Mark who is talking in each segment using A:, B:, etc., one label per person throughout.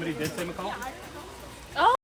A: somebody did say McCall?
B: Oh.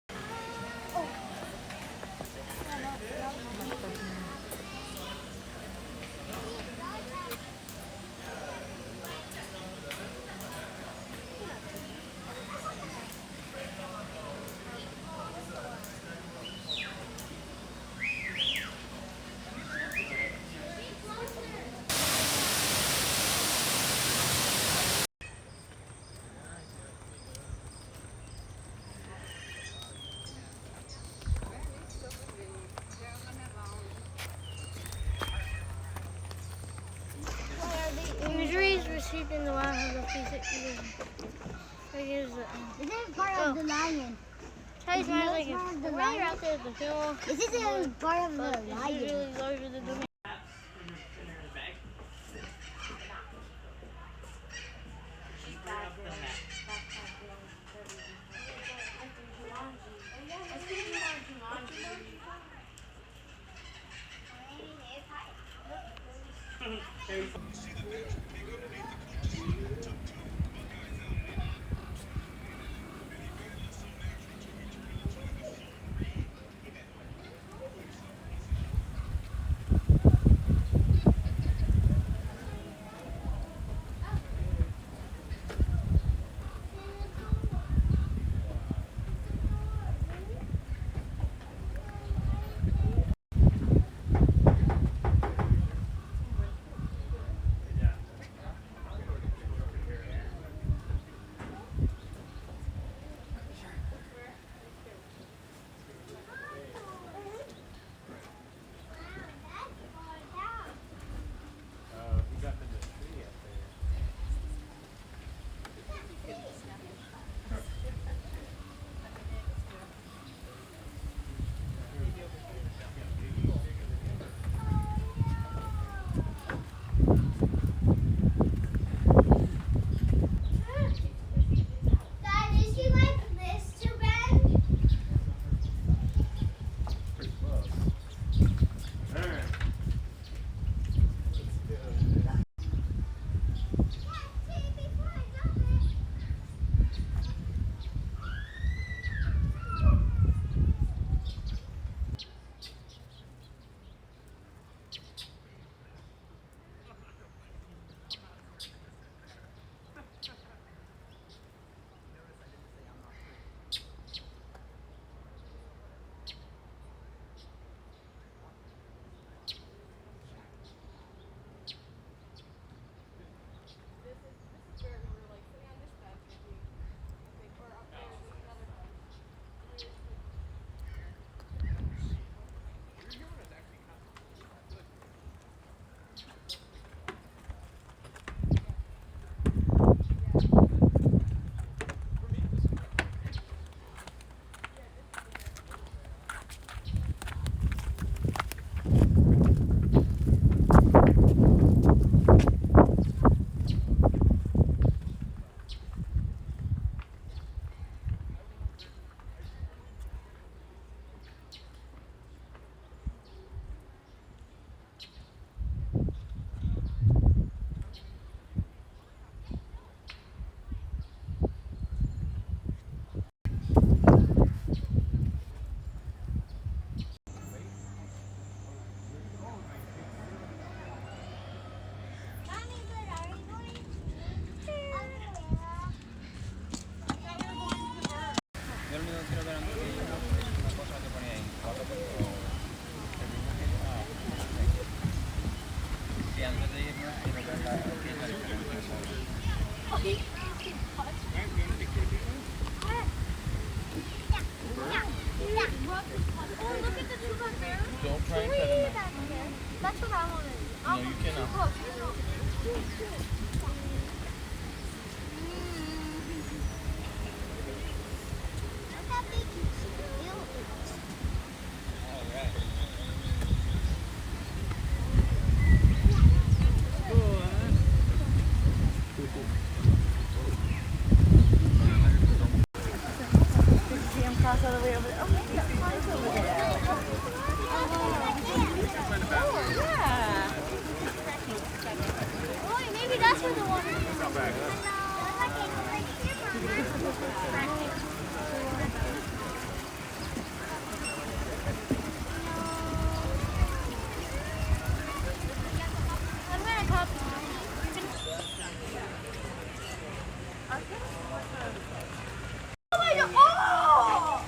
B: Injuries received in the wild have a physical. Is it part of the lion? Charlie's like the lion out there at the hill. This is part of the lion. It's usually larger than the man.
C: Don't try and cut him out.
B: That's what I wanted.
C: No, you cannot.
B: Cross all the way over there. Oh, maybe that flies over there. Oh, yeah. Oh, maybe that's where the water is.
A: Not bad, huh?
B: I'm gonna copy. Oh my god! Oh!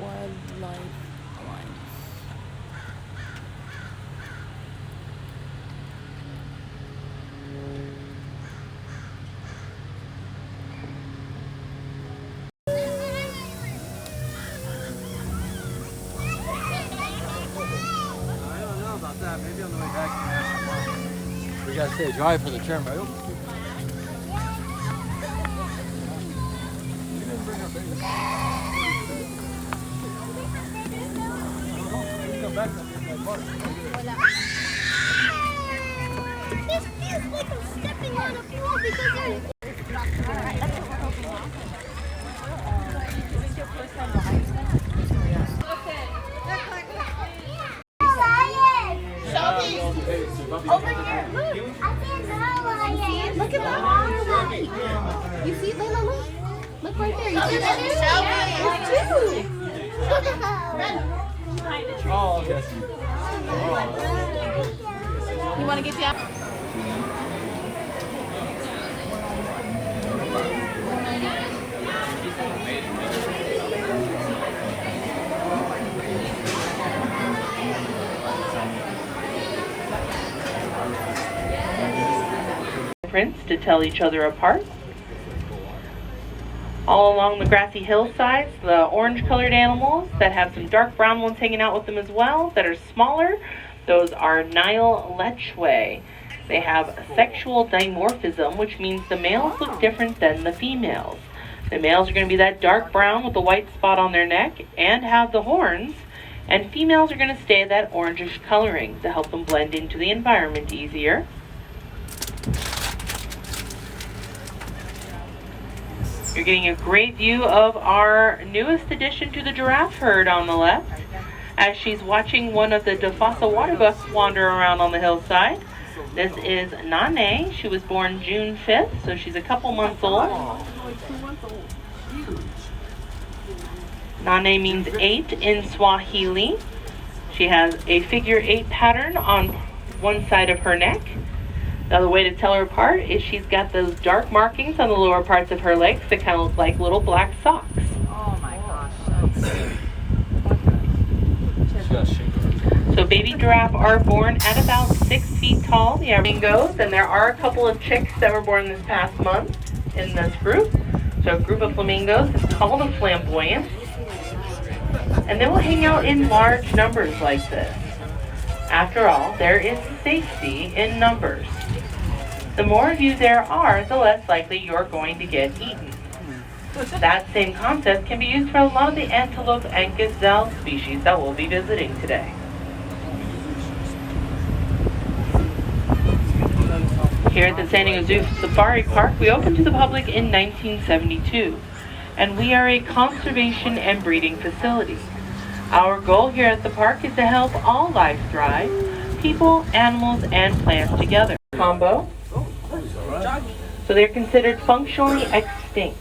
A: Wildlife Alliance.
D: I don't know about that. Maybe on the way back you can ask your mom. We gotta stay dry for the tram, right? You didn't bring our baby. Come back up in that park.
B: This feels like I'm stepping on a pool because there's... Over here, look! I see another lion! Look at the lion! You see, Layla, look! Look right there, you see that? There's two!
D: Oh, yes.
A: You want to get down?
E: To tell each other apart. All along the grassy hillsides, the orange-colored animals that have some dark brown ones hanging out with them as well that are smaller, those are Nile lechwe. They have sexual dimorphism, which means the males look different than the females. The males are going to be that dark brown with the white spot on their neck and have the horns, and females are going to stay that orangish coloring to help them blend into the environment easier. You're getting a great view of our newest addition to the giraffe herd on the left as she's watching one of the Dafasa water bucks wander around on the hillside. This is Nane. She was born June 5th, so she's a couple months old. Nane means 8 in Swahili. She has a figure 8 pattern on one side of her neck. Now the way to tell her apart is she's got those dark markings on the lower parts of her legs that kind of look like little black socks.
A: Oh my gosh.
E: So baby giraffe are born at about 6 feet tall, the average goes, and there are a couple of chicks that were born this past month in this group. So a group of flamingos is called a flamboyant. And they will hang out in large numbers like this. After all, there is safety in numbers. The more of you there are, the less likely you're going to get eaten. That same concept can be used for a lot of the antelope and gazelle species that we'll be visiting today. Here at the San Diego Zoo Safari Park, we opened to the public in 1972, and we are a conservation and breeding facility. Our goal here at the park is to help all life thrive, people, animals, and plants together. Combo. So they're considered functionally extinct.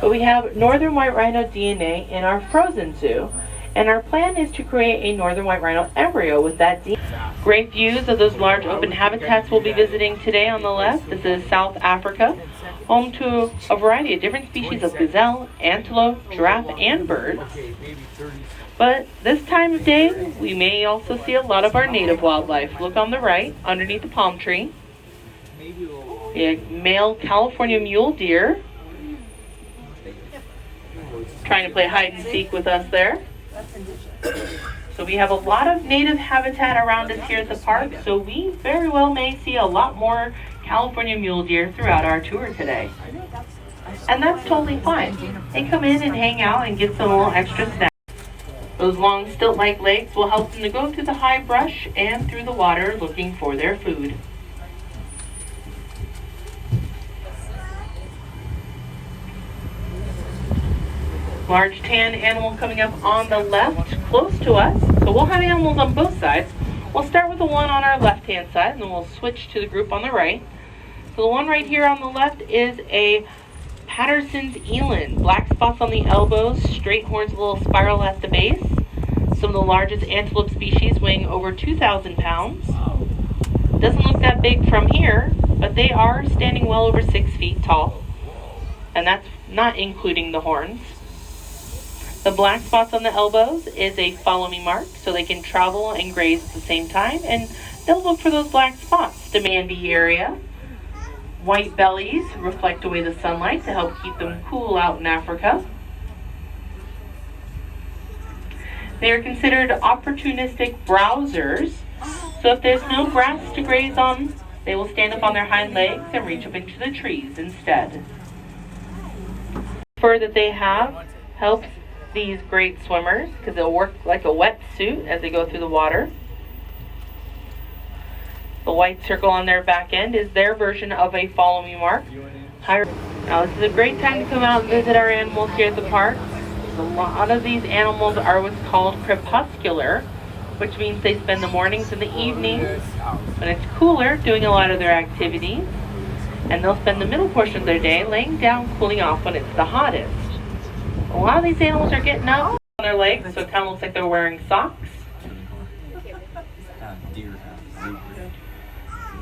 E: But we have northern white rhino DNA in our frozen zoo, and our plan is to create a northern white rhino embryo with that DNA. Great views of those large open habitats we'll be visiting today on the left. This is South Africa, home to a variety of different species of gazelle, antelope, giraffe, and birds. But this time of day, we may also see a lot of our native wildlife. Look on the right, underneath the palm tree. A male California mule deer trying to play hide and seek with us there. So we have a lot of native habitat around us here at the park, so we very well may see a lot more California mule deer throughout our tour today. And that's totally fine. They come in and hang out and get some little extra snacks. Those long stilt-like legs will help them to go through the high brush and through the water looking for their food. Large tan animal coming up on the left close to us. So we'll have animals on both sides. We'll start with the one on our left-hand side, and then we'll switch to the group on the right. So the one right here on the left is a Patterson's eland. Black spots on the elbows, straight horns, a little spiral at the base. Some of the largest antelope species weighing over 2,000 pounds. Doesn't look that big from here, but they are standing well over 6 feet tall. And that's not including the horns. The black spots on the elbows is a follow me mark, so they can travel and graze at the same time, and they'll look for those black spots. The Mandy area. White bellies reflect away the sunlight to help keep them cool out in Africa. They are considered opportunistic browsers, so if there's no grass to graze on, they will stand up on their hind legs and reach up into the trees instead. The fur that they have helps these great swimmers because they'll work like a wetsuit as they go through the water. The white circle on their back end is their version of a follow me mark. Now this is a great time to come out and visit our animals here at the park. A lot of these animals are what's called crepuscular, which means they spend the mornings and the evenings when it's cooler doing a lot of their activities, and they'll spend the middle portion of their day laying down cooling off when it's the hottest. A lot of these animals are getting up on their legs, so it kind of looks like they're wearing socks.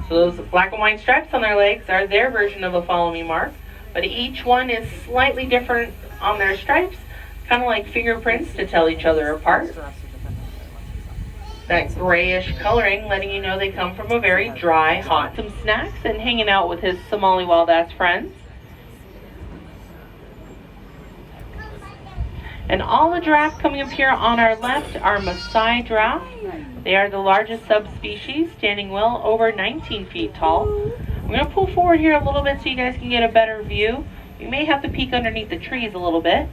E: So those black and white stripes on their legs are their version of a follow me mark, but each one is slightly different on their stripes, kind of like fingerprints to tell each other apart. That grayish coloring letting you know they come from a very dry, hot. Some snacks and hanging out with his Somali wild ass friends. And all the giraffes coming up here on our left are Maasai giraffe. They are the largest subspecies, standing well over 19 feet tall. I'm going to pull forward here a little bit so you guys can get a better view. You may have to peek underneath the trees a little bit.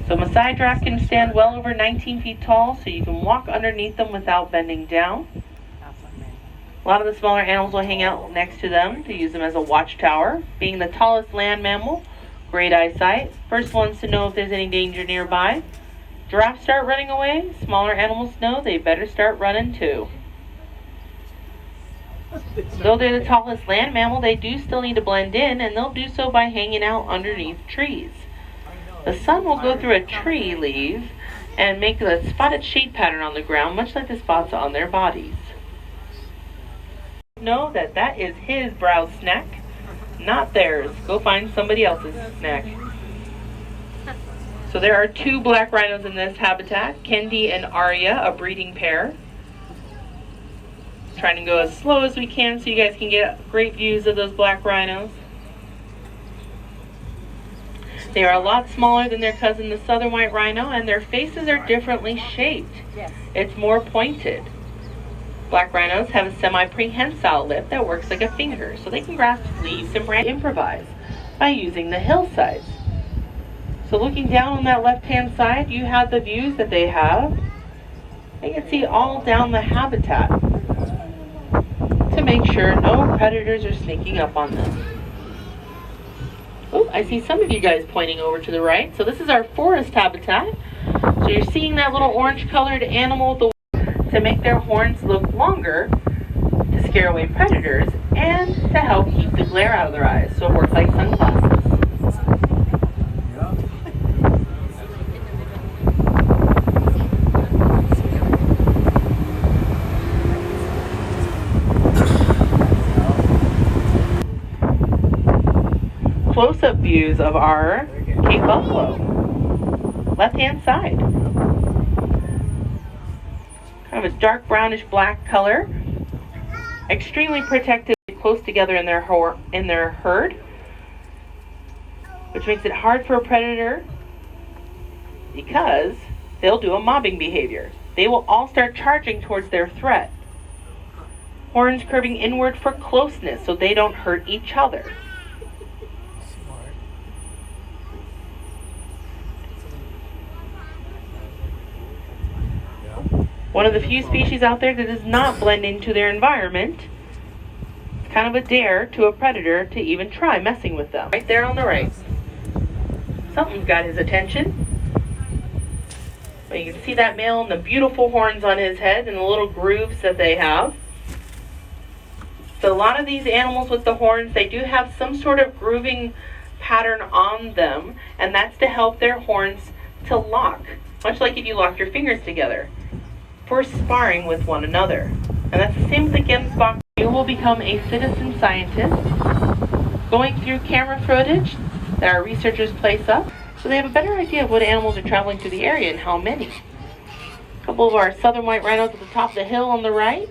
E: So Maasai giraffe can stand well over 19 feet tall, so you can walk underneath them without bending down. A lot of the smaller animals will hang out next to them to use them as a watchtower. Being the tallest land mammal, great eyesight. First ones to know if there's any danger nearby. Giraffes start running away. Smaller animals know they better start running too. Though they're the tallest land mammal, they do still need to blend in, and they'll do so by hanging out underneath trees. The sun will go through a tree leaf and make a spotted shade pattern on the ground, much like the spots on their bodies. Know that that is his browse snack, not theirs. Go find somebody else's snack. So there are two black rhinos in this habitat, Kendi and Arya, a breeding pair. Trying to go as slow as we can so you guys can get great views of those black rhinos. They are a lot smaller than their cousin, the southern white rhino, and their faces are differently shaped. It's more pointed. Black rhinos have a semi-prehensile lip that works like a finger, so they can grasp leaves and branches and improvise by using the hillsides. So looking down on that left-hand side, you have the views that they have. You can see all down the habitat to make sure no predators are sneaking up on them. Oh, I see some of you guys pointing over to the right. So this is our forest habitat. So you're seeing that little orange-colored animal with the to make their horns look longer to scare away predators and to help keep the glare out of their eyes, so it works like sunglasses. Close-up views of our Cape buffalo, left-hand side. Kind of a dark brownish black color, extremely protected, close together in their herd, which makes it hard for a predator because they'll do a mobbing behavior. They will all start charging towards their threat. Horns curving inward for closeness so they don't hurt each other. One of the few species out there that does not blend into their environment. It's kind of a dare to a predator to even try messing with them. Right there on the right. Something's got his attention. But you can see that male and the beautiful horns on his head and the little grooves that they have. So a lot of these animals with the horns, they do have some sort of grooving pattern on them, and that's to help their horns to lock, much like if you lock your fingers together, for sparring with one another. And that's the same with the gemsbok. You will become a citizen scientist, going through camera footage that our researchers place up, so they have a better idea of what animals are traveling through the area and how many. A couple of our southern white rhinos at the top of the hill on the right.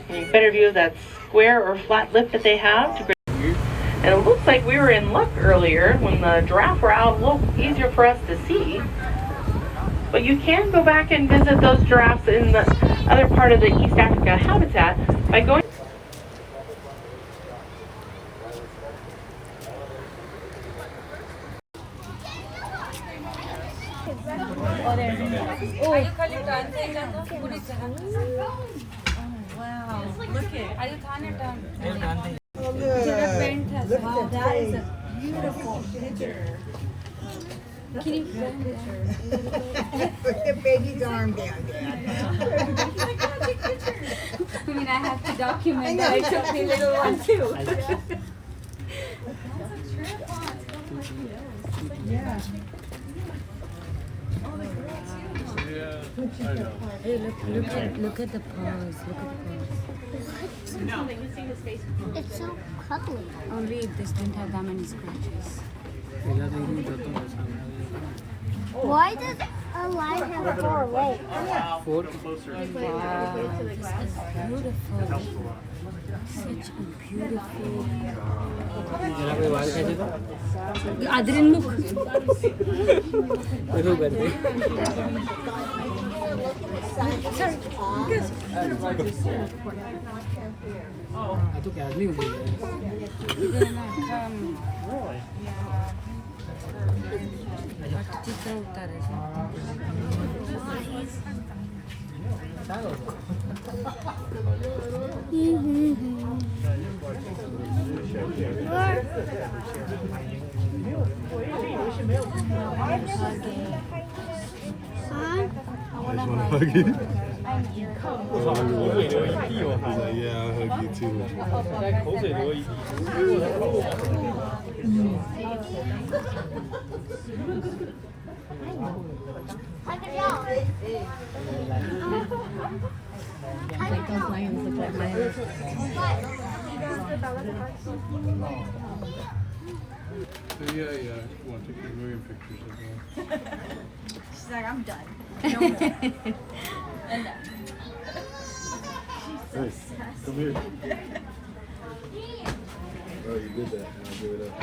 E: And a better view of that square or flat lip that they have. And it looks like we were in luck earlier when the giraffe were out, a little easier for us to see. But you can go back and visit those giraffes in the other part of the East Africa habitat by going.
A: Wow. Look at.
F: Are you trying it down?
G: Look at
F: That is a beautiful picture. Can you bend it?
G: Put the baby's arm down, Dad.
F: I mean, I have to document that I took the little one too.
A: Yeah.
H: Hey, look at the paws. Look at the paws.
B: It's so cuddly.
H: Only if this didn't have that many scratches.
B: Why does a lion have 4 legs?
H: Wow, this is beautiful. Such a beautiful. I didn't
I: Hug you? He's like, yeah, I'll hug you too.
A: Like those lions look like lions.
I: So yeah, I want to take a million pictures of that.
F: She's like, I'm done.
I: Hey, come here. Oh, you did that. Now give it up.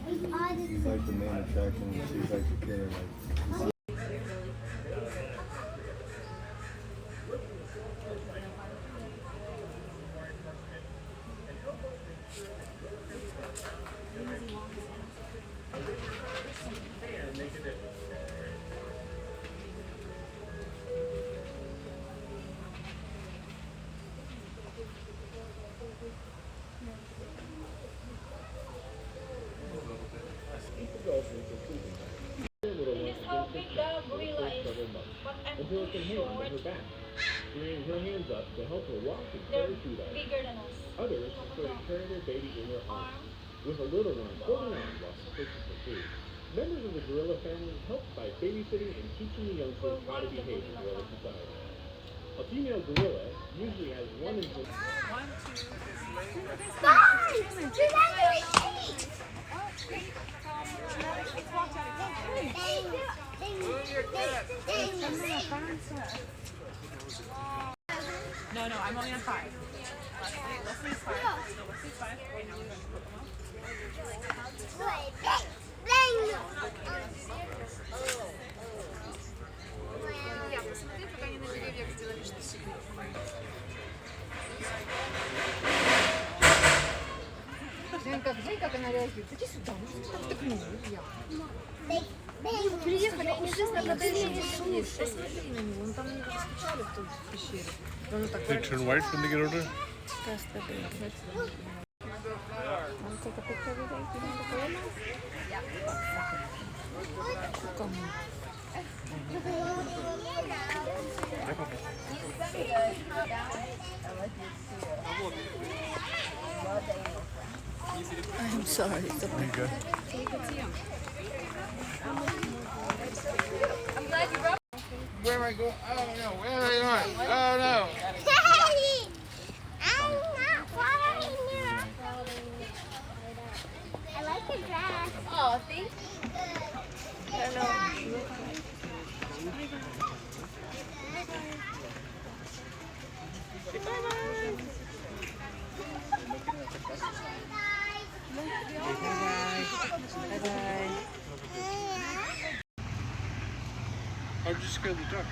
I: He's like the main attraction, and she's like the killer. Like,
J: until it can hang on her back, rearing her hands up to help her walk and carry food items.
F: Bigger than us.
J: Others prefer to carry their baby in their arms, with a little one holding on while searching for food. Members of the gorilla family help by babysitting and teaching the youngsters how to behave in gorilla society. A female gorilla usually has 1 in 2.
A: No, I'm only on 5.
F: Женька, как она реагирует. Иди сюда, ну что ты так тыкнула, Илья? Приехали, они здесь на катаре решили. Посмотри на него, он там не раскачали в той пещере. Он так
I: They turn white when they get older?
H: I'm sorry. It's okay.
I: There you go.
C: Where am I going? I don't know. Where am I going? Oh no.
B: Daddy! I'm not following you. I like your dress.
F: Oh, thank you. I don't know.
I: How'd you scare the duck?